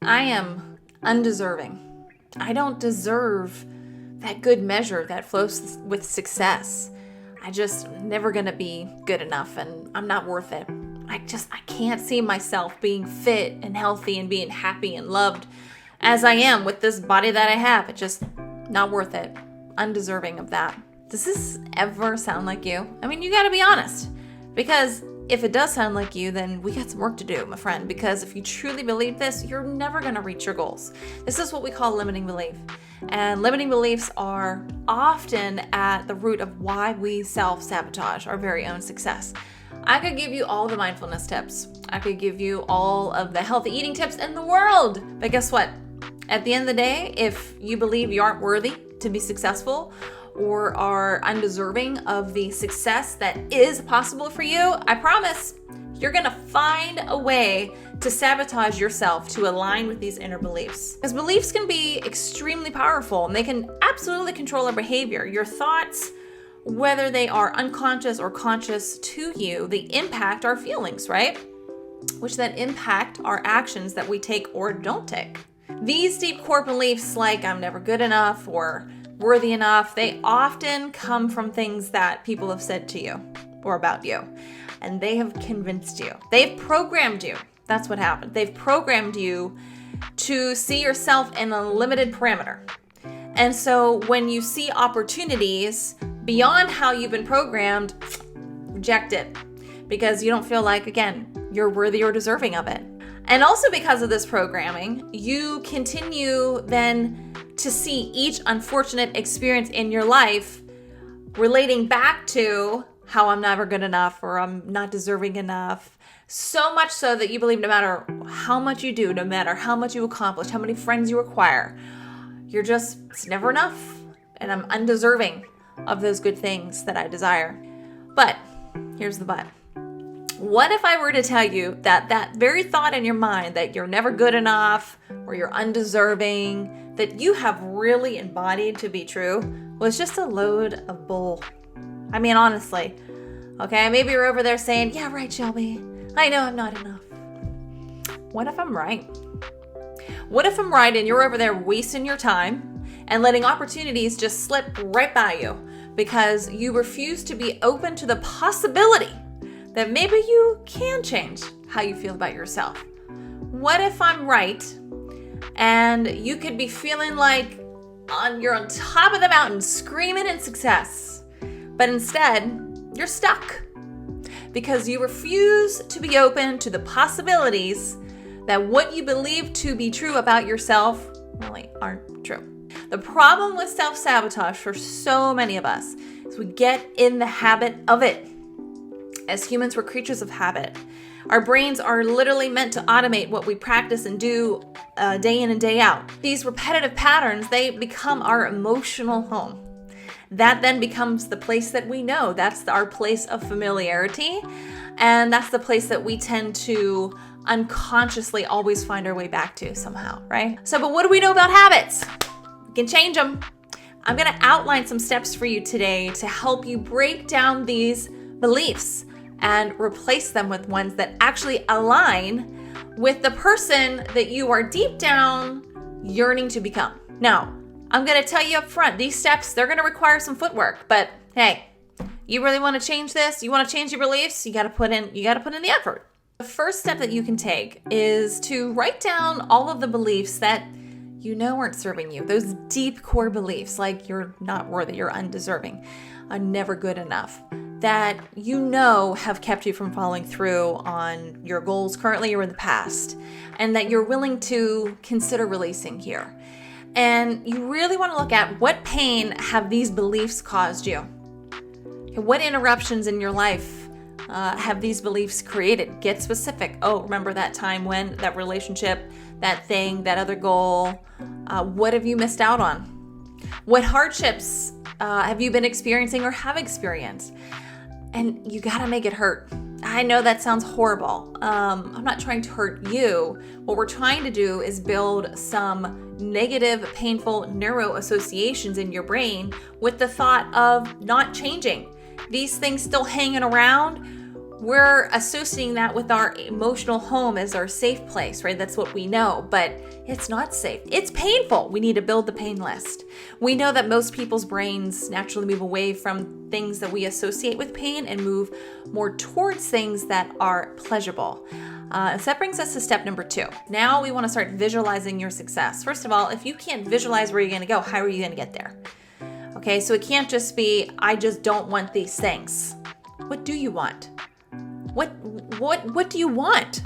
I am undeserving. I don't deserve that good measure that flows with success. I just never gonna be good enough and I'm not worth it. I can't see myself being fit and healthy and being happy and loved as I am with this body that I have. It's just not worth it. Undeserving of that. Does this ever sound like you? I mean, you gotta be honest, because if it does sound like you, then we got some work to do, my friend, because if you truly believe this, you're never gonna reach your goals. This is what we call limiting belief. And limiting beliefs are often at the root of why we self-sabotage our very own success. I could give you all the mindfulness tips. I could give you all of the healthy eating tips in the world. But guess what? At the end of the day, if you believe you aren't worthy to be successful or are undeserving of the success that is possible for you, I promise you're gonna find a way to sabotage yourself to align with these inner beliefs. Because beliefs can be extremely powerful and they can absolutely control our behavior. Your thoughts, whether they are unconscious or conscious to you, they impact our feelings, right? Which then impact our actions that we take or don't take. These deep core beliefs like I'm never good enough or worthy enough, they often come from things that people have said to you or about you. And they have convinced you. They've programmed you. That's what happened. They've programmed you to see yourself in a limited parameter. And so when you see opportunities beyond how you've been programmed, reject it because you don't feel like, again, you're worthy or deserving of it. And also because of this programming, you continue then to see each unfortunate experience in your life relating back to how I'm never good enough or I'm not deserving enough. So much so that you believe no matter how much you do, no matter how much you accomplish, how many friends you acquire, it's never enough. And I'm undeserving of those good things that I desire. But here's the but. What if I were to tell you that that very thought in your mind that you're never good enough or you're undeserving, that you have really embodied to be true, was just a load of bull? I mean, honestly, okay, maybe you're over there saying, yeah, right, Shelby, I know I'm not enough. What if I'm right? What if I'm right and you're over there wasting your time and letting opportunities just slip right by you because you refuse to be open to the possibility that maybe you can change how you feel about yourself? What if I'm right and you could be feeling like you're on top of the mountain screaming in success, but instead you're stuck because you refuse to be open to the possibilities that what you believe to be true about yourself really aren't true. The problem with self-sabotage for so many of us is we get in the habit of it. As humans, we're creatures of habit. Our brains are literally meant to automate what we practice and do day in and day out. These repetitive patterns, they become our emotional home. That then becomes the place that we know. That's our place of familiarity. And that's the place that we tend to unconsciously always find our way back to somehow, right? So, but what do we know about habits? We can change them. I'm going to outline some steps for you today to help you break down these beliefs and replace them with ones that actually align with the person that you are deep down yearning to become. Now, I'm going to tell you up front, these steps, they're going to require some footwork, but hey, you really want to change this? You want to change your beliefs? You got to put in the effort. The first step that you can take is to write down all of the beliefs that you know aren't serving you. Those deep core beliefs like you're not worthy, you're undeserving, never good enough, that you know have kept you from following through on your goals currently or in the past, and that you're willing to consider releasing here. And you really want to look at what pain have these beliefs caused you? What interruptions in your life have these beliefs created? Get specific. Oh, remember that time when, that relationship, that thing, that other goal? What have you missed out on? What hardships have you been experiencing or have experienced? And you gotta make it hurt. I know that sounds horrible. I'm not trying to hurt you. What we're trying to do is build some negative, painful neuro associations in your brain with the thought of not changing. These things still hanging around we're associating that with our emotional home as our safe place, right? That's what we know, but it's not safe. It's painful. We need to build the pain list. We know that most people's brains naturally move away from things that we associate with pain and move more towards things that are pleasurable. So that brings us to step number 2. Now we want to start visualizing your success. First of all, if you can't visualize where you're going to go, how are you going to get there? Okay, so it can't just be, I just don't want these things. What do you want? What do you want?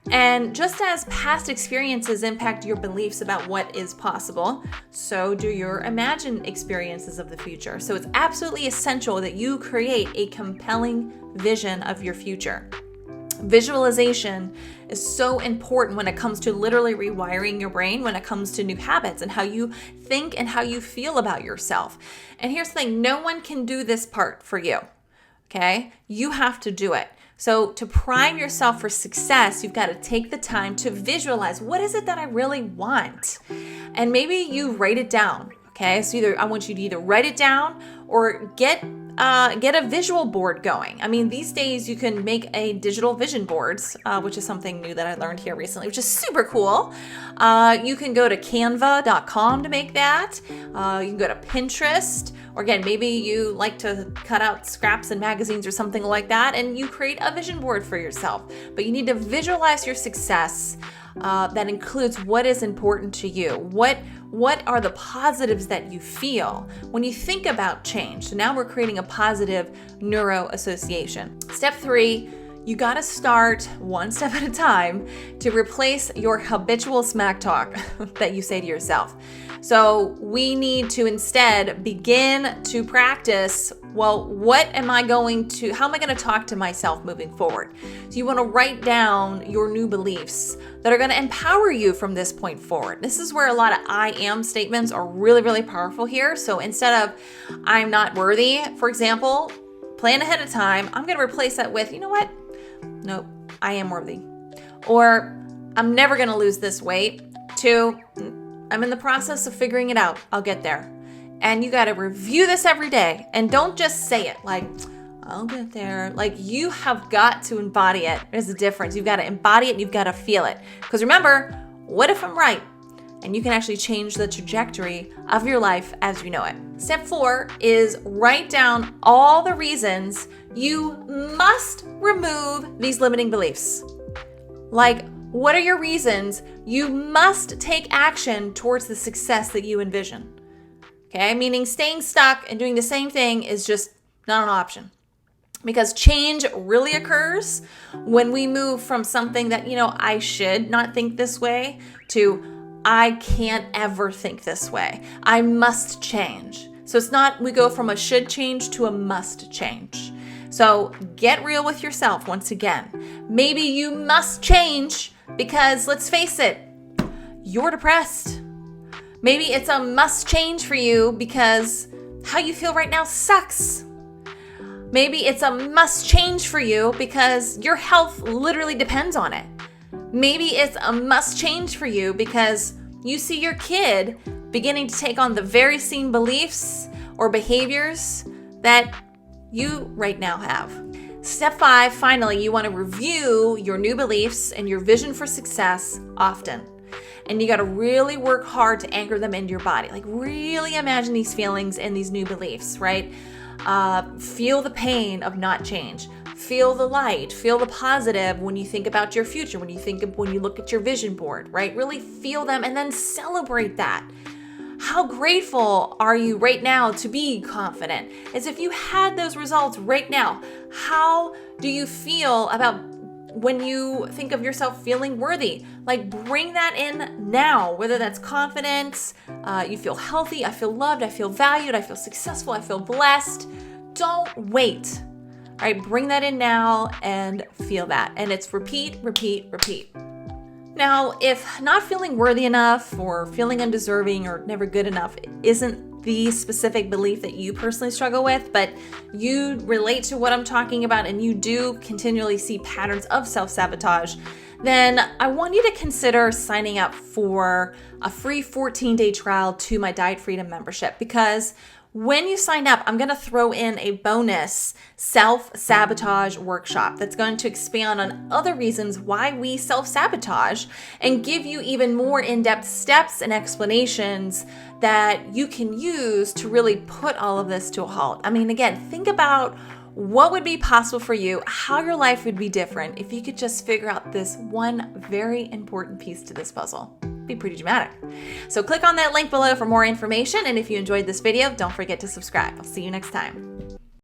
And just as past experiences impact your beliefs about what is possible, so do your imagined experiences of the future. So it's absolutely essential that you create a compelling vision of your future. Visualization is so important when it comes to literally rewiring your brain, when it comes to new habits and how you think and how you feel about yourself. And here's the thing, no one can do this part for you, okay? You have to do it. So to prime yourself for success, you've got to take the time to visualize, what is it that I really want? And maybe you write it down, okay? So I want you to either write it down or get a visual board going. I mean, these days you can make a digital vision boards, which is something new that I learned here recently, which is super cool. You can go to canva.com to make that. You can go to Pinterest, or again, maybe you like to cut out scraps and magazines or something like that, and you create a vision board for yourself. But you need to visualize your success. That includes what is important to you. What are the positives that you feel when you think about change? So now we're creating a positive neuro association. Step 3, you got to start one step at a time to replace your habitual smack talk that you say to yourself. So we need to instead begin to practice, well, how am I going to talk to myself moving forward? So you want to write down your new beliefs that are going to empower you from this point forward. This is where a lot of I am statements are really, really powerful here. So instead of I'm not worthy, for example, plan ahead of time, I'm going to replace that with, you know what? Nope, I am worthy. Or I'm never going to lose this weight. To I'm in the process of figuring it out. I'll get there. And you got to review this every day. And don't just say it like, I'll get there. Like, you have got to embody it. There's a difference. You've got to embody it and you've got to feel it. Because remember, what if I'm right? And you can actually change the trajectory of your life as you know it. Step 4 is write down all the reasons you must remove these limiting beliefs. Like, what are your reasons you must take action towards the success that you envision? Okay, meaning staying stuck and doing the same thing is just not an option. Because change really occurs when we move from something that, I should not think this way to I can't ever think this way. I must change. So it's not, we go from a should change to a must change. So get real with yourself once again. Maybe you must change because, let's face it, you're depressed. Maybe it's a must change for you because how you feel right now sucks. Maybe it's a must change for you because your health literally depends on it. Maybe it's a must change for you because you see your kid beginning to take on the very same beliefs or behaviors that you right now have. Step 5, finally, you want to review your new beliefs and your vision for success often. And you got to really work hard to anchor them into your body. Like, really imagine these feelings and these new beliefs, right? Feel the pain of not change. Feel the light, feel the positive when you think about your future, when you look at your vision board, right? Really feel them and then celebrate that. How grateful are you right now to be confident? As if you had those results right now, how do you feel about when you think of yourself feeling worthy? Like, bring that in now, whether that's confidence, you feel healthy, I feel loved, I feel valued, I feel successful, I feel blessed. Don't wait. All right, bring that in now and feel that. And it's repeat, repeat, repeat. Now, if not feeling worthy enough or feeling undeserving or never good enough isn't the specific belief that you personally struggle with, but you relate to what I'm talking about and you do continually see patterns of self-sabotage, then I want you to consider signing up for a free 14-day trial to my Diet Freedom membership, because When you sign up, I'm going to throw in a bonus self-sabotage workshop that's going to expand on other reasons why we self-sabotage and give you even more in-depth steps and explanations that you can use to really put all of this to a halt. I mean, again, think about what would be possible for you, how your life would be different if you could just figure out this one very important piece to this puzzle. Be pretty dramatic. So click on that link below for more information. And if you enjoyed this video, don't forget to subscribe. I'll see you next time.